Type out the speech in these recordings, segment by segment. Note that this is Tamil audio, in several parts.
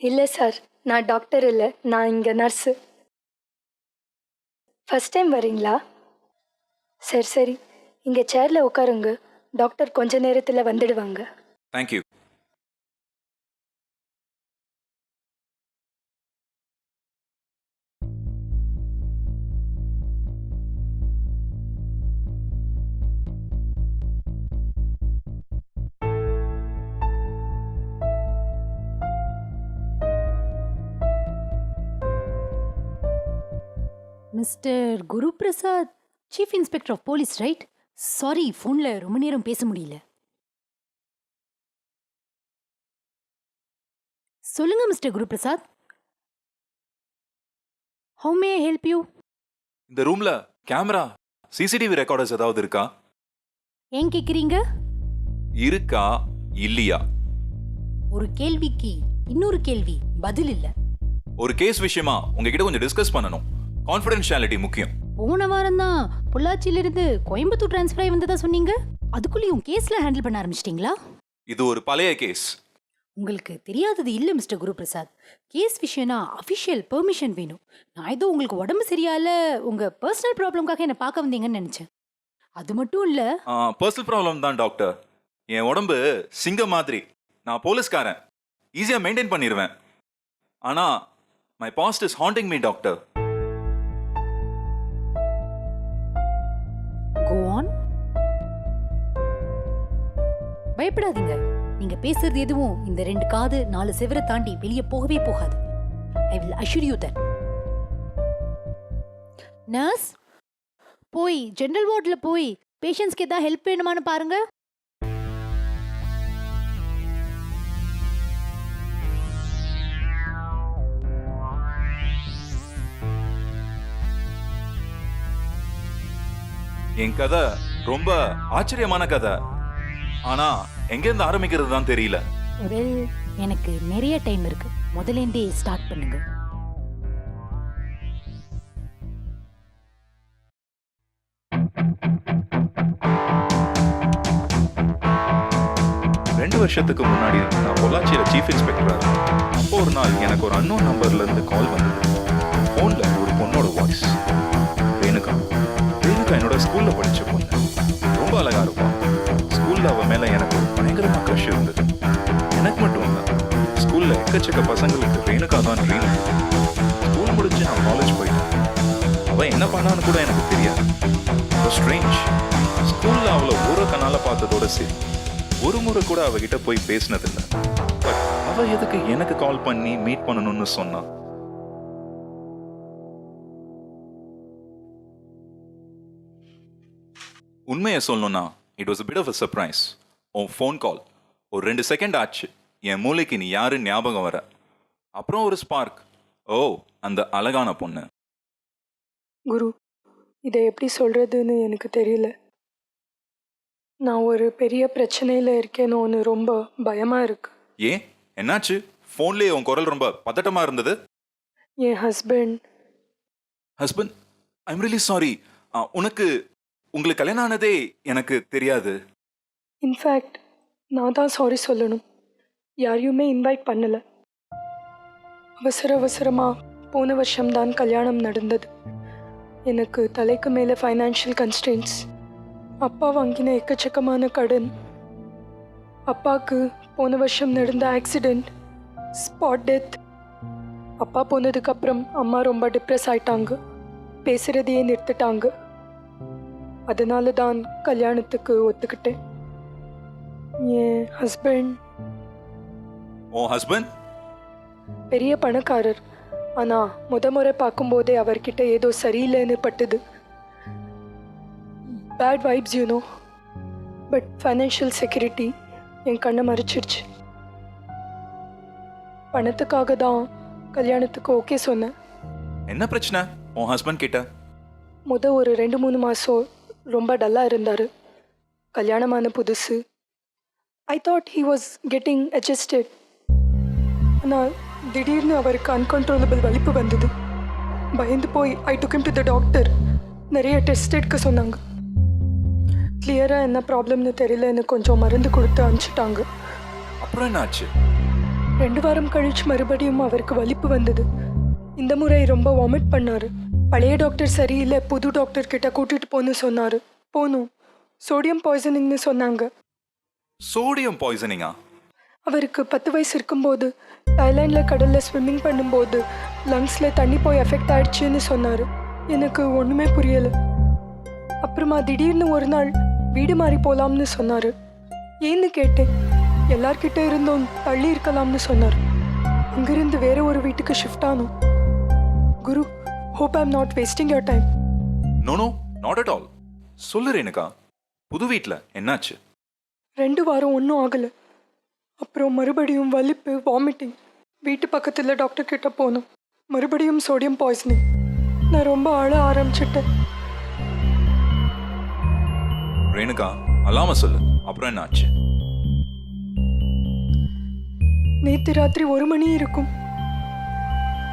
இல்லை சார், நான் டாக்டர் இல்லை, நான் இங்கே நர்ஸு. ஃபஸ்ட் டைம் வரீங்களா? சரி சரி, இங்கே சேரில் உட்காருங்க, டாக்டர் கொஞ்ச நேரத்தில் வந்துடுவாங்க. Thank you. Mister Guru Prasad, chief inspector of police, right? Sorry, ஃபோனில் ரொம்ப நேரம் பேச முடியல. சொல்லுங்க mister Guru Prasad. How may I help you? இந்த ரூம்ல கேமரா சிசிடிவி ரெக்கார்டர்ஸ் ஏதாவது இருக்கா? ஏன் கேக்குறீங்க? இருக்கா இல்லையா? ஒரு கேள்விக்கு இன்னொரு கேள்வி பதில் இல்ல. ஒரு கேஸ் விஷயமா உங்ககிட்ட கொஞ்சம் டிஸ்கஸ் பண்ணணும். கான்ஃபிடென்ஷியாலிட்டி முக்கியம். போன வாரம் தான் பொள்ளாச்சியிலிருந்து கோயம்புத்தூர் டிரான்ஸ்ஃபர் ஆகி வந்ததா சொன்னீங்க. அதுக்குள்ளேயும் கேஸ்ல ஹேண்டில் பண்ண ஆரம்பிச்சிட்டீங்களா? இது ஒரு பழைய கேஸ். உங்களுக்கு தெரியாதது இல்ல மிஸ்டர் குரு பிரசாத். கேஸ் விஷயம்னா அஃபிஷியல் பெர்மிஷன் வேணும். நான் ஏதோ உங்களுக்கு உடம்பு சரியால உங்க பர்சனல் ப்ராப்ளம்காக என்ன பார்க்க வந்தீங்கன்னு நினைச்சேன். அது மட்டும் இல்ல. பர்சனல் ப்ராப்ளம் தான் டாக்டர். என் உடம்பு சிங்கம் மாதிரி. நான் போலீஸ்காரன், ஈஸியா மெயின்டைன் பண்ணிடுவேன். ஆனா my past is haunting me doctor. Go on. பயப்படாதீங்க. நீங்க பேசுறது எதுவும் இந்த 2 காது 4 செவரை தாண்டி வெளியே போகவே போகாது. I will assure you that. Nurse, போய் ஜெனரல் வார்டுல போய் பேஷண்ட்ஸ்க்கு ஏதாவது ஹெல்ப் வேணுமான்னு பாருங்க. என் கதை ரொம்ப ஆச்சரியமான கதை. ஆனா எங்கேருந்து ஆரம்பிக்கிறது தான் தெரியல. வெல், எனக்கு நிறைய டைம் இருக்கு. முதலேந்தே ஸ்டார்ட் பண்ணுங்க. ரெண்டு வருஷத்துக்கு முன்னாடி நான் பொள்ளாச்சியில சீஃப் இன்ஸ்பெக்டரா இருந்தேன். அப்போ ஒரு நாள் எனக்கு ஒரு அன்னோன் நம்பர்ல இருந்து கால் வந்தது. போன்ல ஒரு பொண்ணோட வாய்ஸ். ரேணுகா என்னோட ஸ்கூல்ல படிச்ச பொண்ணு. ரொம்ப அழகா இருப்பான். ஸ்கூல்ல அவ மேல எனக்கு ஒரு பயங்கரமா க்ரஷ் இருந்தது. எனக்கு மட்டும் இல்ல, ஸ்கூல்ல எக்கச்சக்க பசங்களுக்கு ரேணுகா தான் ட்ரீம். ஸ்கூல் முடிஞ்சு நான் காலேஜ் போயிட்டேன். அவ என்ன பண்ணான்னு கூட எனக்கு தெரியாது. ஸ்ட்ரேஞ்ச். ஸ்கூல்ல அவளை ஒரு கண்ணால பார்த்ததோட சரி, ஒரு முறை கூட அவகிட்ட போய் பேசினதில்லை. பட் அவ எதுக்கு எனக்கு கால் பண்ணி மீட் பண்ணணும்னு சொன்னா? உண்மையை சொல்லணும்னா it was a bit of a surprise. உன் ஃபோன் கால் ஒரு 2 செகண்ட் ஆச்சு. என் மூளைக்கு நீ யாரு ஞாபகம் வர. அப்புறம் ஒரு ஸ்பார்க். ஓ, அந்த அழகான பொண்ணு. குரு, இதை எப்படி சொல்கிறதுன்னு எனக்கு தெரியல. நான் ஒரு பெரிய பிரச்சனையில் இருக்கேன்னு ரொம்ப பயமாக இருக்கு. ஏன், என்னாச்சு? ஃபோன்லேயே உன் குரல் ரொம்ப பதட்டமாக இருந்தது. என் ஹஸ்பண்ட். I'm really sorry. உங்களுக்கு கல்யாணம் ஆனதே எனக்கு தெரியாது. இன்ஃபேக்ட் நான் தான் சாரி சொல்லணும். யாரையுமே இன்வைட் பண்ணலை. அவசரமாக போன வருஷம்தான் கல்யாணம் நடந்தது. எனக்கு தலைக்கு மேலே ஃபைனான்ஷியல் கன்ஸ்ட்ரெயின்ஸ். அப்பா வாங்கின எக்கச்சக்கமான கடன். அப்பாவுக்கு போன வருஷம் நடந்த ஆக்சிடெண்ட், ஸ்பாட் டெத். அப்பா போனதுக்கப்புறம் அம்மா ரொம்ப டிப்ரெஸ் ஆயிட்டாங்க. பேசுகிறதையே நிறுத்திட்டாங்க. அதனால தான் கல்யாணத்துக்கு ஒத்துக்கிட்டேன். என் ஹஸ்பண்ட். உன் ஹஸ்பண்ட் பெரிய பணக்காரர். ஆனால் முறை பார்க்கும்போதே அவர்கிட்ட ஏதோ சரியில்லைன்னு பட்டுது. Bad vibes you know. But financial security என் கண்ணை மறைச்சிருச்சு. பணத்துக்காக தான் கல்யாணத்துக்கு ஓகே சொன்னேன். என்ன பிரச்சனை உன் ஹஸ்பண்ட் கிட்ட? ஒரு 2-3 மாதம் ரொம்ப டல்லாக இருந்தார். கல்யாணமான புதுசு. I thought he was getting adjusted. ஆனால் திடீர்னு அவருக்கு அன்கண்ட்ரோலபிள் வலிப்பு வந்தது. பயந்து போய் I took him to the doctor. நிறைய டெஸ்ட் எடுக்க சொன்னாங்க. கிளியராக என்ன ப்ராப்ளம்னு தெரியலன்னு கொஞ்சம் மருந்து கொடுத்து அனுப்பிச்சிட்டாங்க. அப்புறம் என்னாச்சு? 2 வாரம் கழிச்சு மறுபடியும் அவருக்கு வலிப்பு வந்தது. இந்த முறை ரொம்ப வாமிட் பண்ணாரு. பழைய டாக்டர் சரியில்லை, புது டாக்டர் கிட்ட கூட்டிட்டு போன்னு சொன்னாரு. போனோம். சோடியம் பாய்சனிங்னு சொன்னாங்க. சோடியம் பாய்சனிங்கா? அவருக்கு 10 வயசு இருக்கும்போது தாய்லாண்டில் கடலில் ஸ்விம்மிங் பண்ணும்போது லங்ஸில் தண்ணி போய் எஃபெக்ட் ஆயிடுச்சுன்னு சொன்னார். எனக்கு ஒன்றுமே புரியலை. அப்புறமா திடீர்னு ஒரு நாள் வீடு மாறி போகலாம்னு சொன்னார். ஏன்னு கேட்டேன். எல்லார்கிட்ட இருந்தும் தள்ளி இருக்கலாம்னு சொன்னார். அங்கிருந்து வேற ஒரு வீட்டுக்கு ஷிஃப்ட் ஆனோம். Guru, hope I am not wasting your time. No no, not at all. சொல்லு ரேணுகா, புது வீட்டில் என்னாச்சு? 2 வாரம் ஒன்றும் ஆகலை. அப்புறம் மறுபடியும் வலிப்பு, வாமிட்டிங். வீட்டு பக்கத்தில் டாக்டர் கிட்ட போனோம். மறுபடியும் சோடியம் பாய்சனிங். நான் ரொம்ப அழ ஆரம்பிச்சிட்டேன். ரேணுகா, அல்லாம சொல்லு, அப்புறம் என்னாச்சு? நேற்று ராத்திரி 1 மணி இருக்கும்.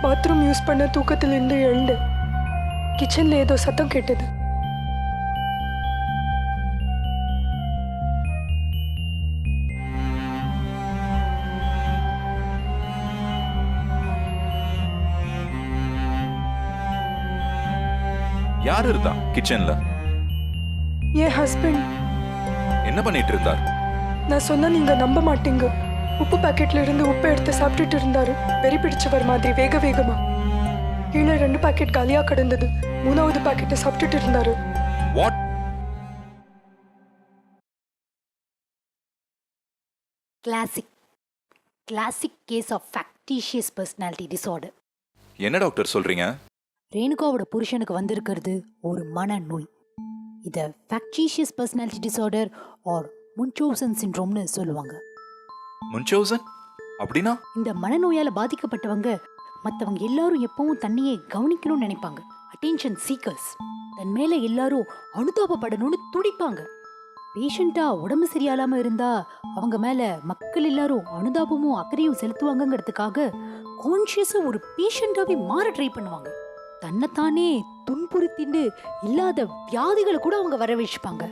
பாத்ரூம் யூஸ் பண்ண தூக்கத்திலிருந்து எழுந்தேன். கிச்சனில் ஏதோ சத்தம் கேட்டது. யார் இருந்தா கிச்சன்ல? என் ஹஸ்பண்ட். என்ன பண்ணிட்டு இருந்தார்? நான் சொன்னா நீங்க நம்ப மாட்டீங்க. உப்பு பாக்கெட்ல இருந்து உப்பு எடுத்து சாப்பிட்டுட்டு இருந்தாரு. வெறி பிடிச்சவர் மாதிரி வேக வேகமா. கீழே 2 பாக்கெட் காலியா கிடந்தது. 3வது பாக்கெட்டை சாப்பிட்டுட்டு இருந்தாரு. What? Classic case of factitious personality disorder. என்ன டாக்டர் சொல்றீங்க? ரேணுகாவோட புருஷனுக்கு வந்திருக்கிறது ஒரு மனநோய். இதை factitious personality disorder or Munchausen சிண்ட்ரோம்னு சொல்லுவாங்க. முன்சோசன் அப்படின்னா? இந்த மனநோயால பாதிக்கப்பட்டவங்க மற்றவங்க எல்லாரும் எப்பவும் தன்னையே கவனிக்கணும்னு நினைப்பாங்க. Attention seekers. தன் மேல எல்லாரும் அனுதாபப்படணும்னு துடிப்பாங்க. பேஷண்டா உடம்பு சரியாலாம இருந்தா அவங்க மேல மக்கள் எல்லாரும் அனுதாபமும் அக்கறையும் செலுத்துவாங்கங்கிறதுக்காக கான்ஷியஸா ஒரு பேஷண்டாவே மாற ட்ரை பண்ணுவாங்க. தன்னைத்தானே துன்புறுத்திண்டு இல்லாத வியாதிகளை கூட அவங்க வரவழைச்சுப்பாங்க.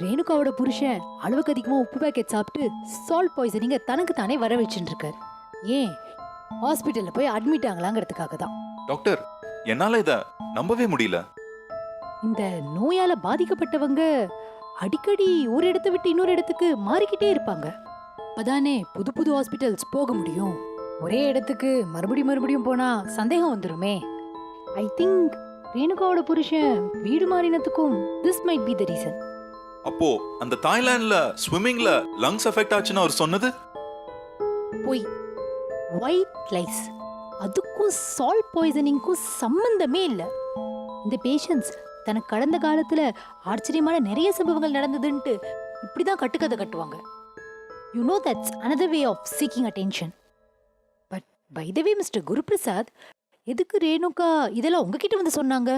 ரேணுகாவோட புருஷன் அளவுக்கு அதிகமா உப்பு பேக்கெட் சாப்பிட்டு சால்ட் பாய்சனிங்க தனக்கு தானே வர வச்சுட்டு இருக்காரு. ஏன் ஹாஸ்பிட்டல்ல போய் அட்மிட் ஆகலாங்கிறதுக்காக தான். டாக்டர், என்னால இத நம்பவே முடியல. இந்த நோயால பாதிக்கப்பட்டவங்க அடிக்கடி ஒரு இடத்தை விட்டு இன்னொரு இடத்துக்கு மாறிக்கிட்டே இருப்பாங்க. அப்பதானே புது புது ஹாஸ்பிட்டல்ஸ் போக முடியும். ஒரே இடத்துக்கு மறுபடியும் போனா சந்தேகம் வந்துருமே. ஐ திங்க் ரேணுகாவோட புருஷன் வீடு மாறினதுக்கும் this might be the reason. அப்போ அந்த தாய்லாந்துல ஸ்விம்மிங்ல லங்ஸ் எஃபெக்ட் ஆச்சுன்னு அவர் சொன்னது போய் ஒயிட் லைஸ். அதுக்கும் சால்ட் பாய்சனிங்க்கும் சம்பந்தமே இல்லை. இந்த பேஷண்ட்ஸ் தனக்கு கடந்த காலத்துல ஆச்சரியமான நிறைய சம்பவங்கள் நடந்ததுன்ட்டு இப்படிதான் கட்டுக்கதை கட்டுவாங்க. You know that's another way of seeking attention. But by the way mister Guruprasad, எதுக்கு ரேணுகா இதெல்லாம் உங்ககிட்ட வந்து சொன்னாங்க?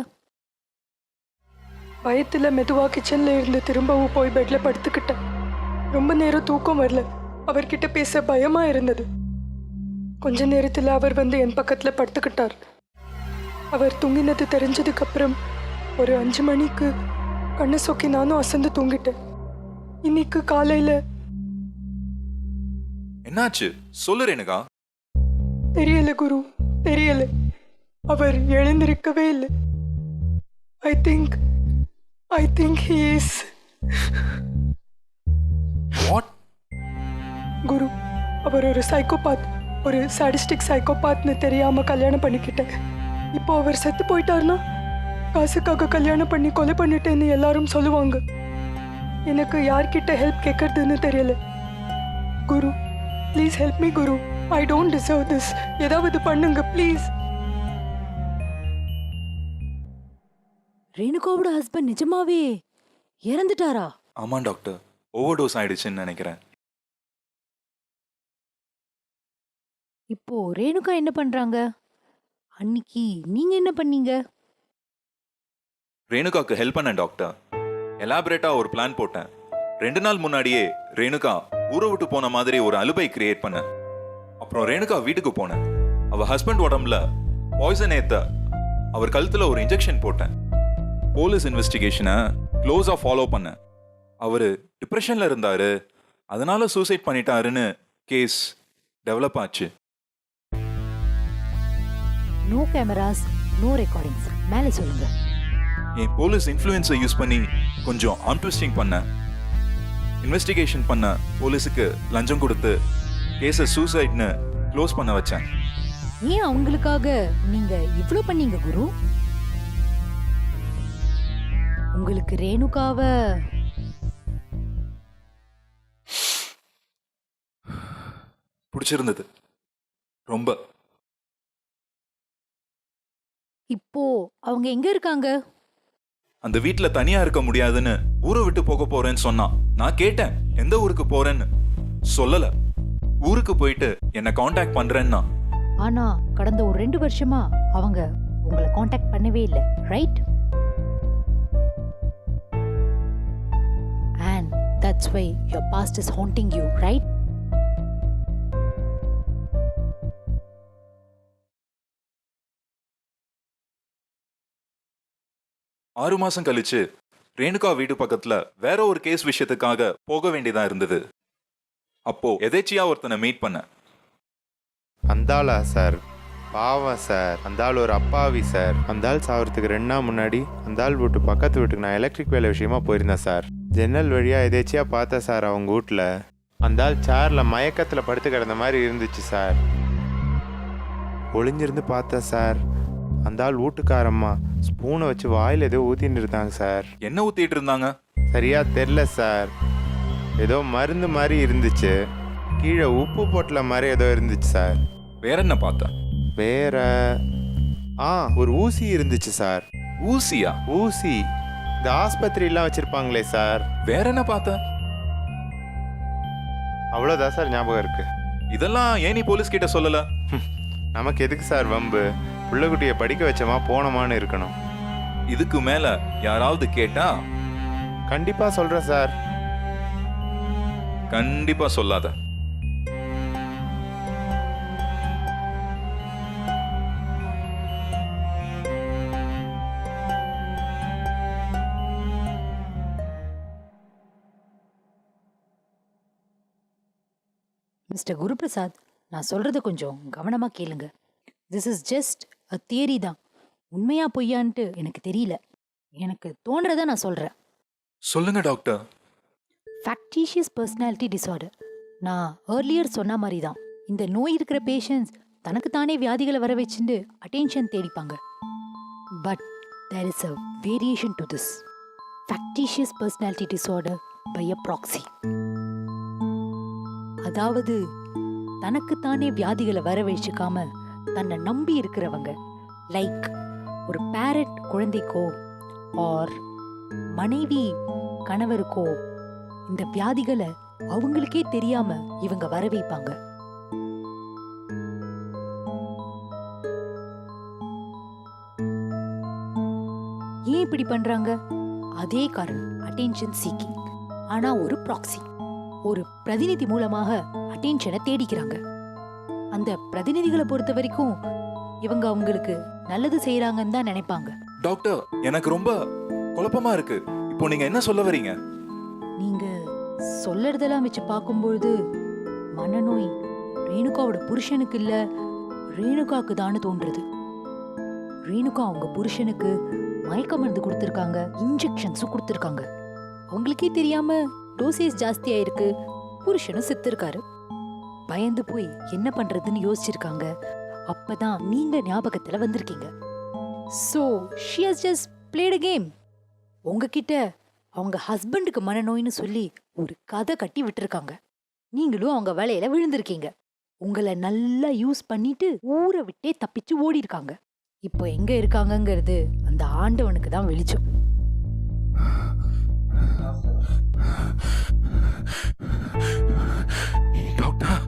பயத்துல மெதுவா கிச்சன்ல இருந்து திரும்பவும் போய் பெட்ல படுத்துக்கிட்டேன். ரொம்ப நேரம் தூக்கம் வரல. அவர்கிட்ட பேச பயமா இருந்தது. கொஞ்ச நேரத்துல அவர் வந்து என் பக்கத்துல படுத்துக்கிட்டார். அவர் தூங்கினது தெரிஞ்சதுக்கு அப்புறம் ஒரு 5 மணிக்கு கண்ணை சொக்கி நானும் அசந்து தூங்கிட்டேன். இன்னைக்கு காலையில என்னாச்சு சொல்லு ரேணுகா. தெரியல குரு, தெரியல. அவர் எழுந்திருக்கவே இல்லை. I think he is. What? Guru, அவர் ஒரு சைக்கோபாத், ஒரு சாடிஸ்டிக் சைக்கோபாத்னு தெரியாம கல்யாணம் பண்ணிக்கிட்டேன். இப்போ அவர் செத்து போயிட்டாருன்னா காசுக்காக கல்யாணம் பண்ணி கொலை பண்ணிட்டேன்னு எல்லாரும் சொல்லுவாங்க. எனக்கு யார்கிட்ட ஹெல்ப் கேட்கறதுன்னு தெரியல. Guru, please help me Guru. I don't deserve this. ஏதாவது பண்ணுங்க ப்ளீஸ். ரேணுகாவோட ஹஸ்பண்ட் நிஜமாவே இறந்துட்டாரா? ஆமா டாக்டர், ஓவர் டோஸ் ஆயிடுச்சுன்னு நினைக்கிறேன். இப்போ ரேணுகா என்ன பண்றாங்க? அன்னைக்கு நீங்க என்ன பண்ணீங்க? ரேணுகாக்கு ஹெல்ப் பண்ணேன் டாக்டர். எலாபரேட்டா ஒரு பிளான் போட்டேன். 2 நாள் முன்னாடியே ரேணுகா ஊரை விட்டு போன மாதிரி ஒரு அலுபை கிரியேட் பண்ணேன். அப்புறம் ரேணுகா வீட்டுக்கு போனேன். அவ ஹஸ்பண்ட் உடம்புல பாய்சன் ஏத்த அவர் கழுத்துல ஒரு இன்ஜெக்ஷன் போட்டேன். போலீஸ் இன்வெஸ்டிகேஷனை க்ளோஸா ஃபாலோ பண்ணேன். அவரு டிப்ரெஷன்ல இருந்தாரு, அதனால சூசைட் பண்ணிட்டாருன்னு கேஸ் டெவலப் ஆச்சு. No cameras, no recordings. மேலே சொல்லுங்க. என் போலீஸ் இன்ஃப்ளூயன்ஸை யூஸ் பண்ணி கொஞ்சம் ஆர்ம் ட்விஸ்டிங் பண்ண, இன்வெஸ்டிகேஷன் பண்ண போலீஸுக்கு லஞ்சம் கொடுத்து கேஸை சூசைட்னு க்ளோஸ் பண்ண வச்சேன். ஏன் அவங்களுக்காக நீங்க இவ்ளோ பண்ணீங்க குரு? உங்களுக்கு ரேணுகாவ பிடிச்சிருந்தது ரொம்ப. இப்போ அவங்க எங்க இருக்காங்க? அந்த வீட்ல தனியா இருக்க முடியாதுன்னு ஊரை விட்டு போக போறேன்னு சொன்னான். நான் கேட்டேன் எந்த ஊருக்கு போறேன்னு. சொல்லல. ஊருக்கு போயிட்டு என்ன காண்டாக்ட் பண்றேன்னா. ஆனா கடந்த ஒரு 2 வருஷமா அவங்க உங்களை காண்டாக்ட் பண்ணவே இல்லை, right? And that's why your past is haunting you, right? ஆறு மாசம் கழிச்சு ரேணுகா வீடு பக்கத்துல வேற ஒரு கேஸ் விஷயத்துக்காக போக வேண்டியதா இருந்தது. அப்போ எதேச்சியா ஒருத்தனை மீட் பண்ண. அந்தாளா சார்? பாவம் சார், அந்தாள் ஒரு அப்பாவி சார். அந்தாள் சாவறதுக்கு 2 நாள் முன்னாடி அந்தாள் வீட்டு பக்கத்து வீட்டுக்கு நான் எலக்ட்ரிக் வேலை விஷயமா போயிருந்தேன் சார். ஜன்னல் வழியா எதேச்சியா பார்த்தேன் சார் அவங்க வீட்டில். அந்தாள் சேர்ல மயக்கத்தில் படுத்து கிடந்த மாதிரி இருந்துச்சு சார். ஒளிஞ்சிருந்து பார்த்தேன் சார். அந்தாள் வீட்டுக்காரம்மா ஸ்பூனை வச்சு வாயில் ஏதோ ஊத்தின்னு இருந்தாங்க சார். என்ன ஊத்திட்டு இருந்தாங்க? சரியா தெரில சார். ஏதோ மருந்து மாதிரி இருந்துச்சு. கீழே உப்பு போட்டல மாதிரி ஏதோ இருந்துச்சு சார். வேற என்ன பார்த்த? வேற ஒரு ஊசி இருந்துச்சு சார். ஊசியா? ஊசி இந்த ஆஸ்பத்திரிலாம் வச்சிருப்பாங்களே சார். வேற என்ன பார்த்த? அவ்வளோதான் சார் ஞாபகம் இருக்கு. இதெல்லாம் ஏன் நீ போலீஸ் கிட்ட சொல்லல? நமக்கு எதுக்கு சார் வம்பு? பிள்ளைக்குட்டியை படிக்க வச்சோமா போனோமான்னு இருக்கணும். இதுக்கு மேல யாராவது கேட்டா கண்டிப்பா சொல்றேன் சார். கண்டிப்பா சொல்லாத. மிஸ்டர் குருபிரசாத், நான் சொல்றத கொஞ்சம் கவனமா கேளுங்க. This is just a theory தான். உண்மையா பொய்யான்ட்டு எனக்கு தெரியல. எனக்கு தோன்றதை நான் சொல்றேன். சொல்லுங்க டாக்டர். Factitious personality disorder. நான் ஏர்லியர் சொன்ன மாதிரி தான். இந்த நோய் இருக்கிற பேஷண்ட்ஸ் தனக்குத்தானே வியாதிகளை வர வச்சுட்டு அட்டென்ஷன் தேடிப்பாங்க. But there is a variation to this factitious personality disorder by a proxy. அதாவது தனக்குத்தானே வியாதிகளை வர வச்சுக்காம தன்னை நம்பி இருக்கிறவங்க, லைக் ஒரு பேரட் குழந்தைக்கோ ஆர் மனைவி கணவருக்கோ இந்த வியாதிகளை அவங்களுக்கே தெரியாம இவங்க வர வைப்பாங்க. ஏன் இப்படி பண்றாங்க? அதே காரணம், அட்டென்ஷன் சீக்கிங். ஆனா ஒரு ப்ராக்ஸி, ஒரு பிரதிநிதி மூலமாக அட்டென்ஷனை தேடிக்கிறாங்க. அந்த பிரதிநிதிகளை பொறுத்த வரைக்கும் இவங்க அவங்களுக்கு நல்லது செய்யறாங்கன்னு தான் நினைப்பாங்க. டாக்டர், எனக்கு ரொம்ப குழப்பமா இருக்கு. இப்போ நீங்க என்ன சொல்ல வரீங்க? நீங்க சொல்லறதெல்லாம் வச்சு பார்க்கும்பொழுது மனநோய் ரேணுகாவோட புருஷனுக்கு இல்ல, ரேணுகாக்கு தான்னு தோன்றுது. ரேணுகா அவங்க புருஷனுக்கு மயக்க மருந்து கொடுத்துருக்காங்க, இன்ஜெக்ஷன்ஸும் கொடுத்துருக்காங்க. அவங்களுக்கே தெரியாம டோசேஜ் ஜாஸ்தியா இருக்கு, புருஷனும் செத்துருக்காரு. பயந்து போய் என்ன பண்றதுன்னு யோசிச்சிருக்காங்க. அப்பதான் நீங்க ஞாபகத்துல வந்திருக்கீங்க. So she has just played a game. உங்ககிட்ட அவங்க ஹஸ்பண்டுக்கு மனநோய்னு சொல்லி ஒரு கதை கட்டி விட்டுருக்காங்க. நீங்களும் அவங்க வேலையில விழுந்திருக்கீங்க. உங்களை நல்லா யூஸ் பண்ணிட்டு ஊரை விட்டே தப்பிச்சு ஓடி இருக்காங்க. இப்போ எங்க இருக்காங்கங்கிறது அந்த ஆண்டவனுக்கு தான் வெளிச்சம். டாக்டர்,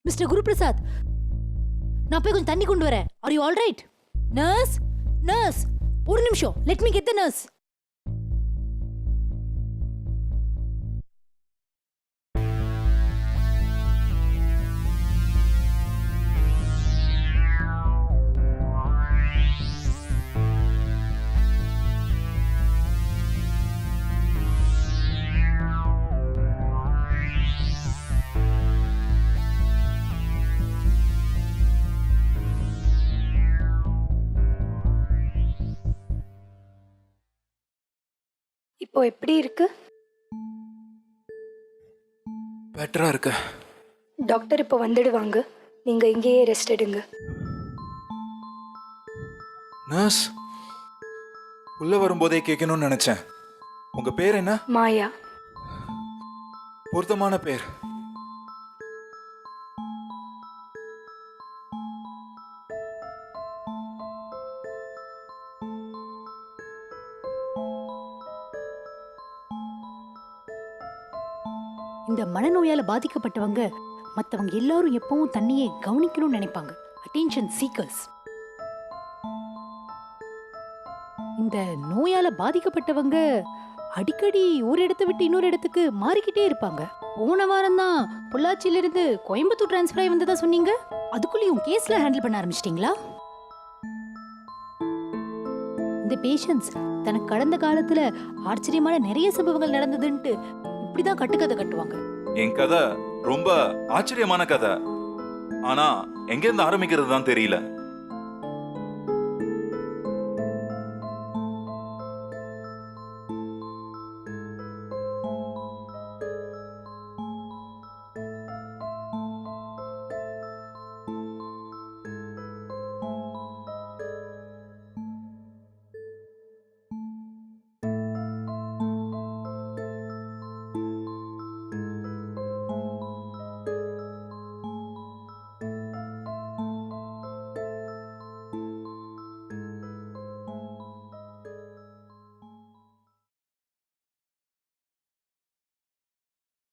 மிஸ்டர் குருபிரசாத், நான் போய் கொஞ்சம் தண்ணி கொண்டு வரேன். Are you all right? Nurse, nurse, ஒரு நிமிஷம். Let me get the nurse. இப்போ எப்படி இருக்கு? பெட்டரா இருக்க. டாக்டர் இப்போ வந்துடுவாங்க. நீங்கள் இங்கேயே ரெஸ்ட் எடுங்க. நர்ஸ், உள்ள வரும்போதே கேட்கணும்னு நினைச்சேன். உங்க பேர் என்ன? மாயா. பொருத்தமான பேர். இந்த மனநோயால பாதிக்கப்பட்டவங்க மத்தவங்க எல்லாரும் எப்பவும் தன்னையே கவனிக்கணும்னு நினைப்பாங்க. Attention seekers. இந்த நோயால பாதிக்கப்பட்டவங்க அடிக்கடி ஒரு இடத்தை விட்டு இன்னொரு இடத்துக்கு மாறிக்கிட்டே இருப்பாங்க. போன வாரம் தான் பொள்ளாச்சியில இருந்து கோயம்புத்தூர் டிரான்ஸ்ஃபர் ஆகி வந்ததா சொன்னீங்க. அதுக்குள்ளேயும் கேஸ்ல ஹேண்டில் பண்ண ஆரம்பிச்சிட்டீங்களா? இந்த பேஷண்ட்ஸ் தனக்கு கடந்த காலத்துல ஆச்சரியமான நிறைய சம்பவங்கள் நடந்ததுன்ட்டு இப்படிதான் கட்டுக்கதை கட்டுவாங்க. என் கதை ரொம்ப ஆச்சரியமான கதை. ஆனா எங்க இருந்து ஆரம்பிக்கிறது தான் தெரியல.